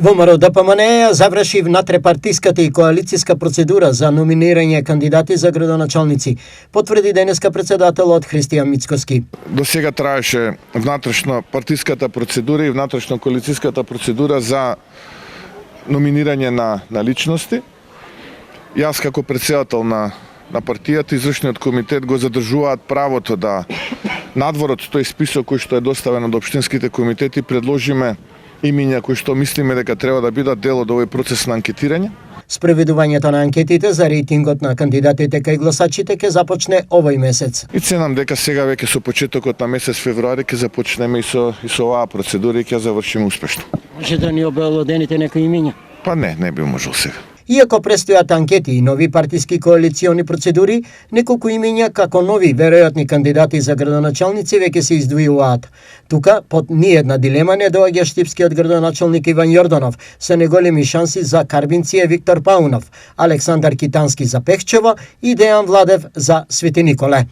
ВМРО ДПМН заврши внатрепартиската и коалицијска процедура за номинирање кандидати за градоначалници, потврди денеска председателот Христијан Мицкоски. До сега траеше внатрешно партиската процедура и внатрешно коалицијската процедура за номинирање на личности. Јас како председател на партијата, извршниот комитет го задржуваат правото да надвор од тој список кој што е доставен од општинските комитети предложиме имиња кои што мислиме дека треба да бидат дел од овој процес на анкетирање. Спроведувањето на анкетите за рейтингот на кандидатите кај гласачите ќе започне овој месец. И ценам дека сега веќе со почетокот на месец февруари ќе започнеме и со оваа процедура и ќе завршиме успешно. Може да ни обелодените некои имиња? Па не би можел сега. Иако престојат анкети и нови партиски коалициони процедури, неколку имиња како нови веројатни кандидати за градоначалници веќе се издвојуваат. Тука, под ниедна дилема не доаѓа штипскиот градоначалник Иван Јорданов, со неголеми шанси за Карбинција Виктор Паунов, Александар Китански за Пехчево и Дејан Владев за Свети Николе.